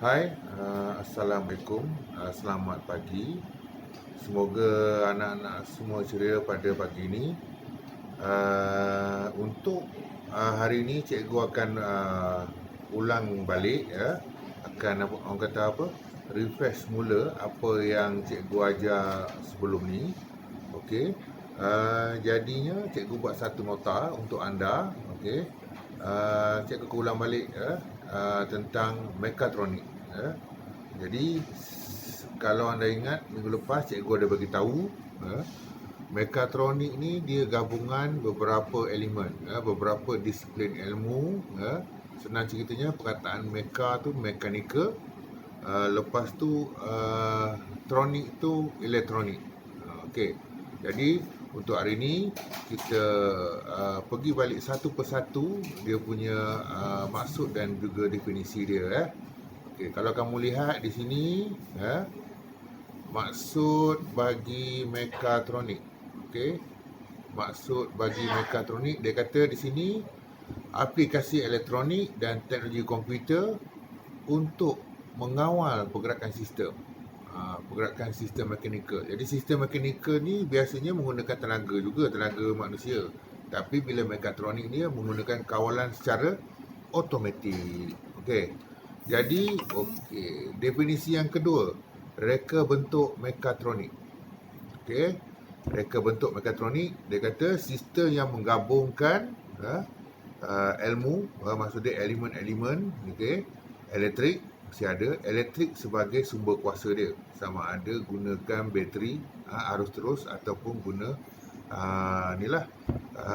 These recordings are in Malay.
Hai, Assalamualaikum, selamat pagi. Semoga anak-anak semua ceria pada pagi ini. Untuk hari ini cikgu akan ulang balik ya, akan apa, orang kata apa, refresh semula apa yang cikgu ajar sebelum ni. Okey. Jadinya cikgu buat satu nota untuk anda. Okey. Cikgu akan ulang balik ya, tentang mekatronik ya. Jadi kalau anda ingat minggu lepas cikgu ada bagi tahu ya, mekatronik ni dia gabungan beberapa elemen ya, beberapa disiplin ilmu ya. Senang ceritanya perkataan meka tu mekanikal, lepas tu tronik tu elektronik. Okey. Jadi untuk hari ini kita pergi balik satu persatu dia punya maksud dan juga definisi dia ya. Okey, kalau kamu lihat di sini ya, maksud bagi mekatronik. Okey. Maksud bagi mekatronik dia kata di sini aplikasi elektronik dan teknologi komputer untuk mengawal pergerakan sistem. Pergerakan sistem mekanikal. Jadi sistem mekanikal ni biasanya menggunakan tenaga juga, tenaga manusia. Tapi bila mekatronik ni menggunakan kawalan secara automatik. Okey. Jadi, definisi yang kedua, reka bentuk mekatronik. Okey. Reka bentuk mekatronik, dia kata sistem yang menggabungkan ilmu, maksudnya elemen-elemen, okey, elektrik, mesti ada elektrik sebagai sumber kuasa dia, sama ada gunakan bateri arus terus ataupun guna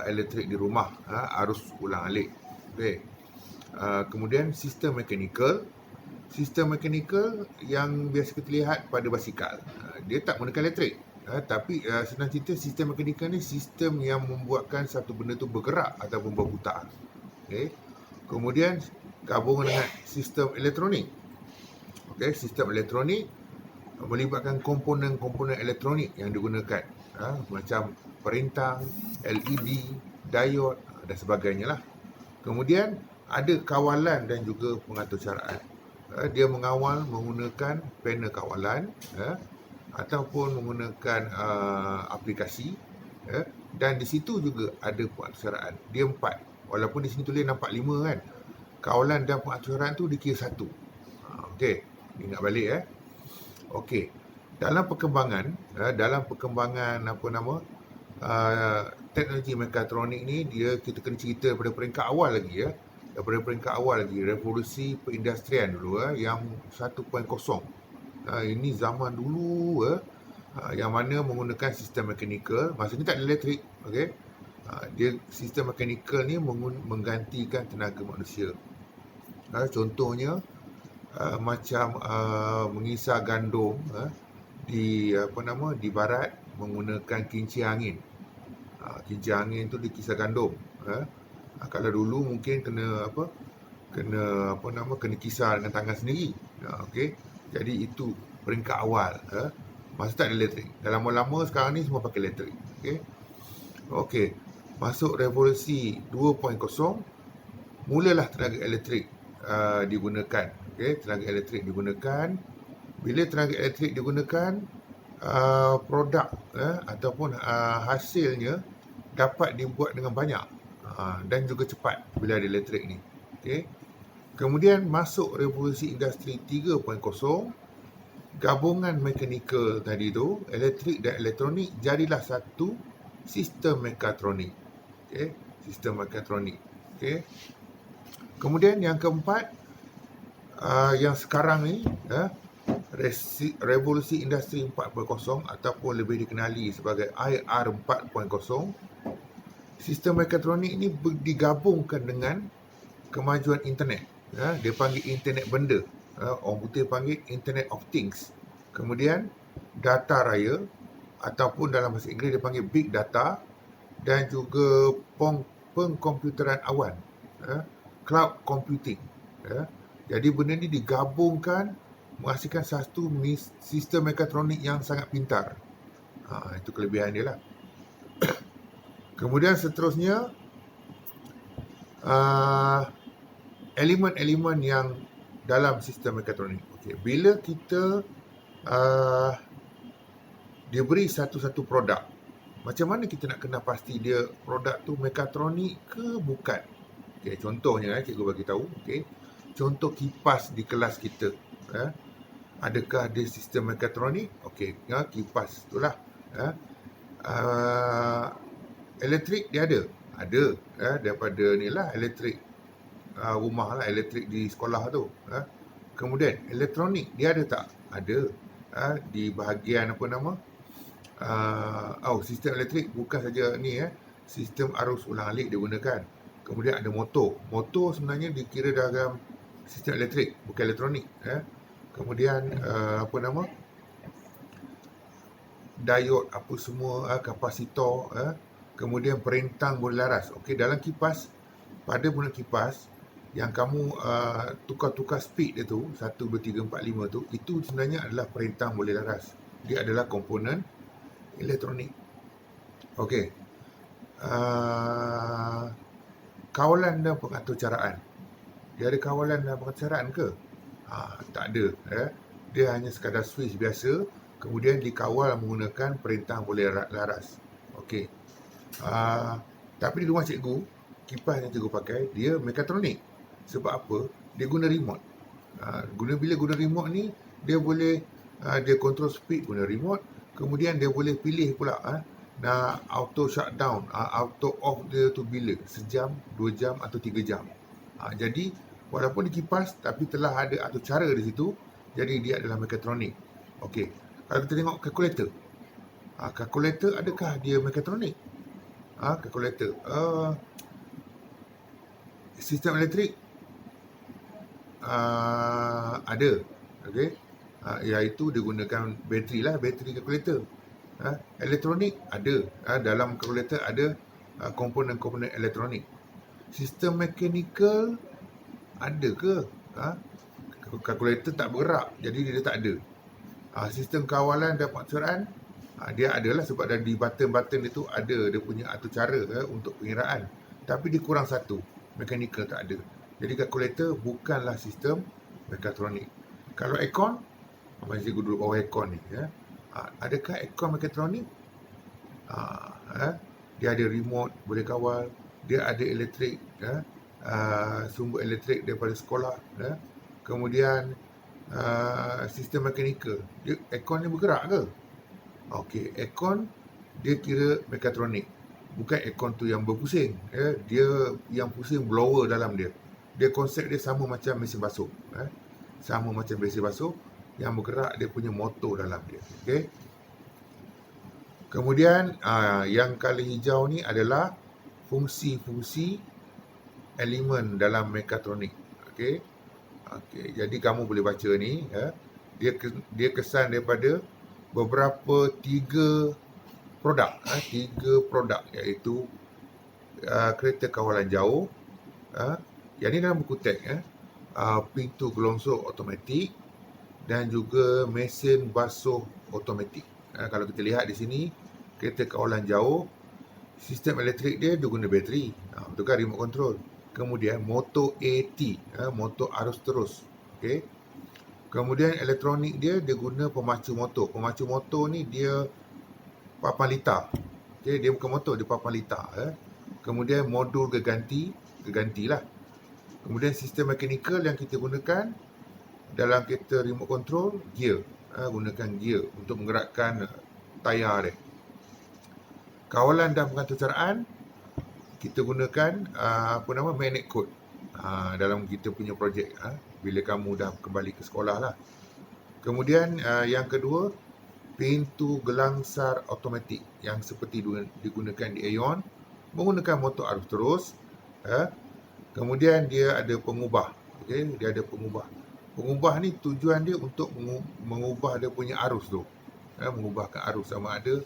elektrik di rumah, arus ulang-alik. Okey. Kemudian sistem mekanikal yang biasa kita lihat pada basikal, dia tak menggunakan elektrik. Tapi senang cerita sistem mekanikal ni sistem yang membuatkan satu benda tu bergerak ataupun berputar. Okay. Kemudian gabungan dengan sistem elektronik. Okay. Sistem elektronik melibatkan komponen-komponen elektronik yang digunakan, macam perintang, LED, diode dan sebagainya lah. Kemudian ada kawalan dan juga pengatur caraan. Dia mengawal menggunakan panel kawalan ataupun menggunakan aplikasi, dan di situ juga ada pengatur caraan. Dia 4. Walaupun di sini tulis nampak 5 kan. Kawalan dan pengatur caraan tu dikira 1. Okey, ingat balik Okey. Dalam perkembangan teknologi mekatronik ni, kita kena cerita pada peringkat awal lagi daripada peringkat awal lagi, revolusi perindustrian dulu yang 1.0. Ini zaman dulu yang mana menggunakan sistem mekanikal. Masa ni tak ada elektrik. Okey. Dia sistem mekanikal ni menggantikan tenaga manusia. Contohnya macam mengisar gandum di barat menggunakan kincir angin. Kincir angin tu dikisar gandum. Kalau dulu mungkin kena kisar dengan tangan sendiri. Okey. Jadi itu peringkat awal. Masa tak ada elektrik. Dah lama-lama sekarang ni semua pakai elektrik. Okey. Masuk revolusi 2.0, mulalah tenaga elektrik digunakan. Okey, tenaga elektrik digunakan. Bila tenaga elektrik digunakan, produk ataupun hasilnya dapat dibuat dengan banyak dan juga cepat bila ada elektrik ni. Okey. Kemudian masuk revolusi industri 3.0, gabungan mekanikal tadi tu, elektrik dan elektronik, jadilah satu sistem mekatronik. Okey, sistem mekatronik. Okey. Kemudian yang keempat, yang sekarang ni, revolusi industri 4.0 ataupun lebih dikenali sebagai IR 4.0, sistem mekatronik ini digabungkan dengan kemajuan internet. Dia panggil internet benda. Orang putih panggil Internet of Things. Kemudian data raya ataupun dalam bahasa Inggeris dia panggil big data, dan juga pengkomputeran awan, cloud computing. Jadi benda ni digabungkan menghasilkan satu sistem mekatronik yang sangat pintar. Itu kelebihan dia lah. Kemudian seterusnya, elemen-elemen yang dalam sistem mekatronik. Okey, bila kita uh, diberi satu-satu produk, macam mana kita nak kenal pasti dia produk tu mekatronik ke bukan? Okey, contohnya cikgu bagi tahu, okey. Contoh kipas di kelas kita, adakah dia sistem mekatronik? Okey, kipas itulah. Elektrik dia ada, daripada ni lah elektrik rumah lah, elektrik di sekolah tu. Kemudian elektronik dia ada tak? Ada. Di bahagian apa nama? Sistem elektrik bukan saja ni, sistem arus ulang alik dia gunakan. Kemudian ada motor. Motor sebenarnya dikira dalam sistem elektrik, bukan elektronik. Kemudian apa nama? Diod apa semua, kapasitor, kemudian perintang berlaras. Okey, dalam kipas, pada guna kipas yang kamu tukar-tukar speed dia tu 1, 2, 3, 4, 5 tu, itu sebenarnya adalah perintang boleh laras. Dia adalah komponen elektronik. Okey. Kawalan dan pengaturcaraan. Dia ada kawalan dan pengaturcaraan ke? Tak ada. Dia hanya sekadar switch biasa, kemudian dikawal menggunakan perintah boleh laras. Okey. Tapi di rumah cikgu, kipas yang cikgu pakai, dia mekatronik. Sebab apa? Dia guna remote. Bila guna remote ni, dia boleh dia control speed guna remote. Kemudian dia boleh pilih pula nak auto shutdown, auto off dia tu bila, sejam, 2 jam atau 3 jam. Jadi walaupun dia kipas tapi telah ada atur cara di situ, jadi dia adalah mekatronik. Okey. Kalau kita tengok kalkulator. Kalkulator adakah dia mekatronik? Kalkulator. Sistem elektrik ada. Okey. Iaitu dia gunakan bateri lah, bateri kalkulator. Elektronik ada. Dalam kalkulator ada komponen-komponen elektronik. Sistem mechanical ada ke? Kalkulator tak bergerak, jadi dia tak ada. Sistem kawalan dan pengaturcaraan dia adalah sebab di button-button itu ada dia punya atur cara untuk pengiraan. Tapi dia kurang satu, mechanical tak ada. Jadi kalkulator bukanlah sistem mekatronik. Kalau aircon, macam cikgu duduk bawah aircon ni, adakah aircon mekatronik? Dia ada remote, boleh kawal. Dia ada elektrik, sumber elektrik daripada sekolah. Kemudian sistem mekanikal. Aircon ni bergerak ke? Okey, aircon dia kira mekatronik. Bukan aircon tu yang berpusing. Dia yang pusing blower dalam dia. Dia konsep dia sama macam mesin basuh. Sama macam mesin basuh. Yang bergerak dia punya motor dalam dia. Okey. Kemudian yang color hijau ni adalah fungsi-fungsi elemen dalam mekatronik. Okey. Jadi kamu boleh baca ni, dia kesan daripada beberapa 3 produk, 3 produk iaitu kereta kawalan jauh, yang ni dalam buku teks, pintu gelongsor automatik dan juga mesin basuh automatik. Kalau kita lihat di sini, kereta kawalan jauh, sistem elektrik dia guna bateri, betul kan, remote control. Kemudian motor AT, motor arus terus. Okey. Kemudian elektronik dia guna pemacu motor. Pemacu motor ni dia papan litar. Okey, dia bukan motor, dia papan litar. Kemudian modul gegantilah. Kemudian sistem mekanikal yang kita gunakan dalam kereta remote control, gear. Gunakan gear untuk menggerakkan tayar dia. Kawalan dan pengaturcaraan, kita gunakan magnet code dalam kita punya projek, bila kamu dah kembali ke sekolah lah. Kemudian yang kedua, pintu gelangsar automatik yang seperti digunakan di Aeon, menggunakan motor arus terus. Kemudian dia ada pengubah. Okey, dia ada pengubah. Pengubah ni tujuan dia untuk mengubah dia punya arus tu. Mengubahkan arus, sama ada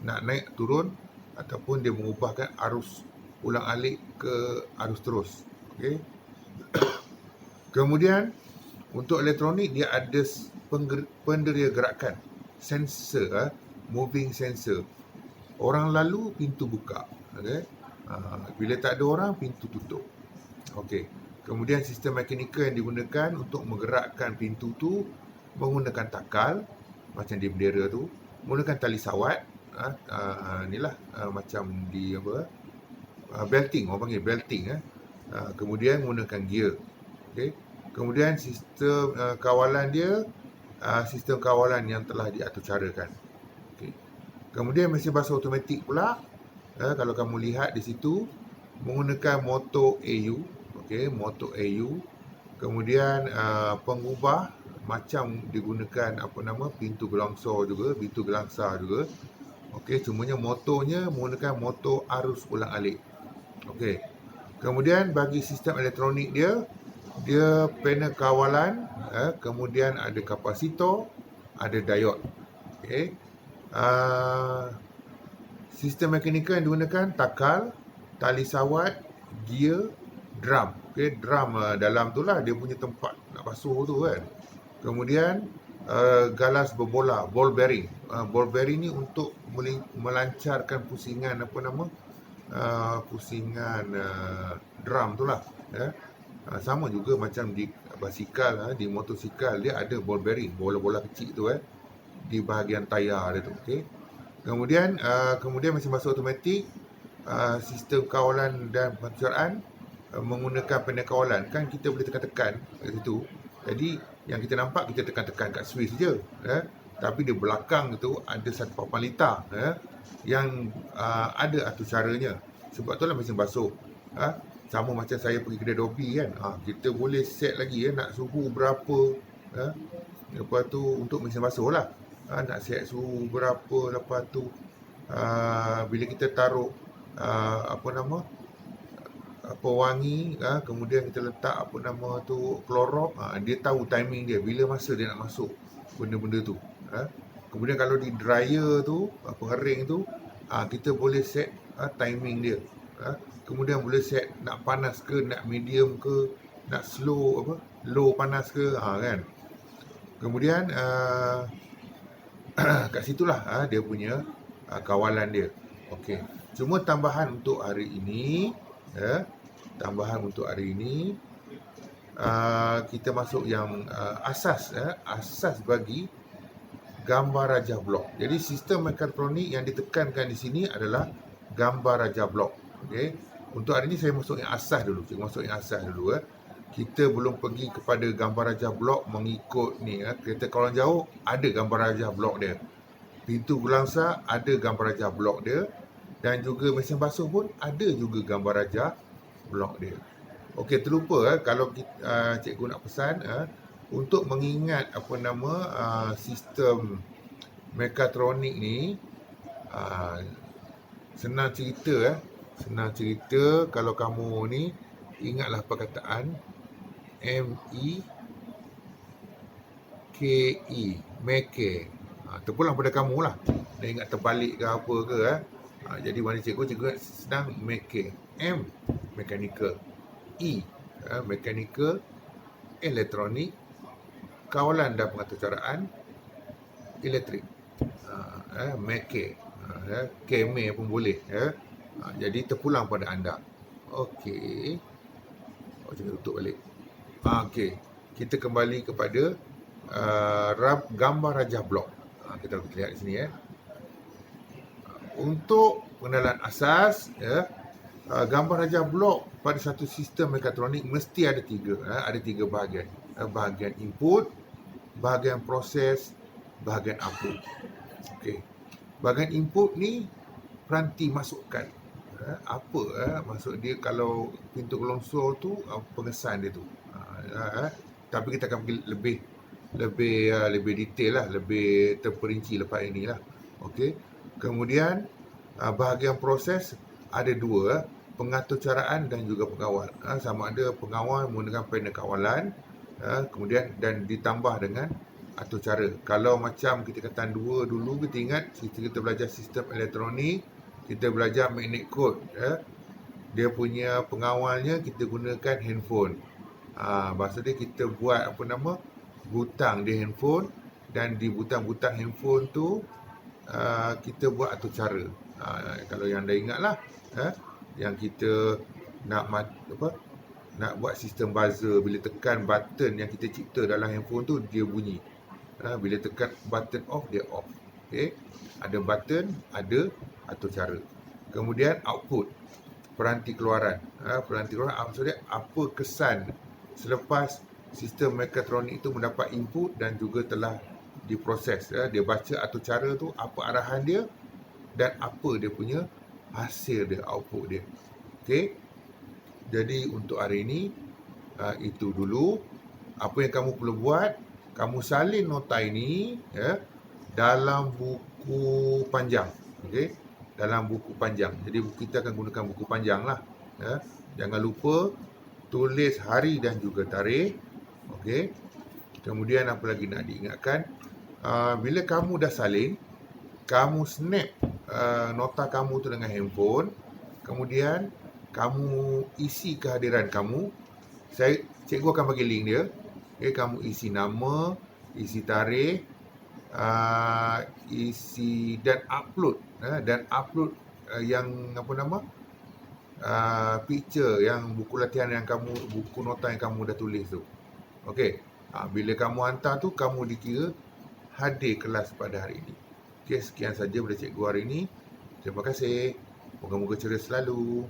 nak naik turun ataupun dia mengubahkan arus ulang alik ke arus terus. Okey. Kemudian untuk elektronik dia ada penderia gerakan, sensor, moving sensor. Orang lalu pintu buka. Okey. Bila tak ada orang pintu tutup. Okey. Kemudian sistem mekanikal yang digunakan untuk menggerakkan pintu tu menggunakan takal macam di bendera tu, menggunakan tali sawat, inilah macam di apa, belting, orang panggil belting. Kemudian menggunakan gear. Okay. Kemudian sistem kawalan dia, sistem kawalan yang telah diaturcarakan. Okay. Kemudian mesin basuh automatik pula, kalau kamu lihat di situ menggunakan motor AU, okey, motor AU. Kemudian pengubah macam digunakan apa nama pintu gelangsa juga. Okey, cumanya motornya menggunakan motor arus ulang-alik. Okey. Kemudian bagi sistem elektronik dia panel kawalan, kemudian ada kapasitor, ada diode. Okey. Sistem mekanikal yang digunakan takal, tali sawat, gear, drum. Okey, drum dalam tu lah dia punya tempat nak basuh tu kan. Kemudian galas berbola, ball bearing. Ball bearing ni untuk melancarkan pusingan apa nama? Pusingan drum tu lah. Sama juga macam di basikal, di motosikal dia ada ball bearing, bola-bola kecil tu di bahagian tayar dia tu. Okey. Kemudian mesin basuh automatik, sistem kawalan dan pengecaraan menggunakan panel kawalan. Kan kita boleh tekan-tekan kat situ. Jadi yang kita nampak kita tekan-tekan kat switch je. Tapi di belakang tu ada satu papan litar yang ada atur caranya. Sebab tu lah mesin basuh. Sama macam saya pergi kedai Dobi kan. Kita boleh set lagi nak suhu berapa. Lepas tu untuk mesin basuh lah. Nak set suhu berapa, lepas tu bila kita taruh pewangi, kemudian kita letak apa nama tu klorok, dia tahu timing dia bila masa dia nak masuk benda-benda tu. Kemudian kalau di dryer tu, pengering tu, kita boleh set timing dia. Kemudian boleh set nak panas ke, nak medium ke, nak slow low panas ke, kan. Kemudian kat situlah dia punya kawalan dia. Okey. Cuma tambahan untuk hari ini, kita masuk yang asas bagi gambar rajah blok. Jadi sistem mekatronik yang ditekankan di sini adalah gambar rajah blok. Okey. Untuk hari ini saya masuk yang asas dulu. Kita belum pergi kepada gambar rajah blok mengikut ni. Kereta kawalan jauh ada gambar rajah blok dia. Pintu gelangsa ada gambar rajah blok dia. Dan juga mesin basuh pun ada juga gambar rajah blok dia. Okey, terlupa kalau kita, cikgu nak pesan untuk mengingat apa nama sistem mekatronik ni, senang cerita kalau kamu ni ingatlah perkataan MEKE, meke. Terpulang pada kamu lah. Nak ingat terbalik ke apa ke. Jadi mana cikgu sedang meke. M, mechanical. E, mechanical, elektronik, kawalan dan pengaturcaraan, elektrik. Meke. Keme pun boleh. Jadi terpulang pada anda. Okey. Kita tutup balik. Okey. Kita kembali kepada gambar rajah blok. Kita lihat di sini Untuk pengenalan asas, gambar rajah blok pada satu sistem mekatronik mesti ada tiga bahagian. Bahagian input, bahagian proses, bahagian output. Okey. Bahagian input ni peranti masukkan. Maksud dia kalau pintu gelongso tu pengesan dia tu. Tapi kita akan pergi lebih detail lah, lebih terperinci lepas inilah. Okey. Kemudian bahagian proses ada dua, pengaturcaraan dan juga pengawal. Sama ada pengawal menggunakan panel kawalan, kemudian dan ditambah dengan atur cara. Kalau macam kita kata dua dulu, kita ingat kita belajar sistem elektronik, kita belajar magnet code. Dia punya pengawalnya kita gunakan handphone. Maksudnya kita buat butang di handphone, dan di butang-butang handphone tu kita buat atur cara. Kalau yang anda ingat lah, yang kita nak nak buat sistem buzzer, bila tekan button yang kita cipta dalam handphone tu dia bunyi. Bila tekan button off dia off. Okey. Ada button, ada atur cara. Kemudian output, peranti keluaran. Peranti keluaran maksudnya apa kesan selepas sistem mekatronik itu mendapat input dan juga telah diproses. Dia baca atur cara tu, apa arahan dia dan apa dia punya hasil dia, output dia. Okey. Jadi untuk hari ini itu dulu. Apa yang kamu perlu buat, kamu salin nota ini dalam buku panjang. Okey. Dalam buku panjang. Jadi kita akan gunakan buku panjang lah. Jangan lupa tulis hari dan juga tarikh. Okey. Kemudian apa lagi nak diingatkan, bila kamu dah salin, kamu snap nota kamu tu dengan handphone, kemudian kamu isi kehadiran kamu. Cikgu akan bagi link dia. Okay, kamu isi nama, isi tarikh, isi dan upload yang apa nama, picture yang buku latihan yang kamu, buku nota yang kamu dah tulis tu. Okey. Bila kamu hantar tu, kamu dikira hadir kelas pada hari ini. Okey, sekian saja daripada cikgu hari ini. Terima kasih. Moga-moga ceria selalu.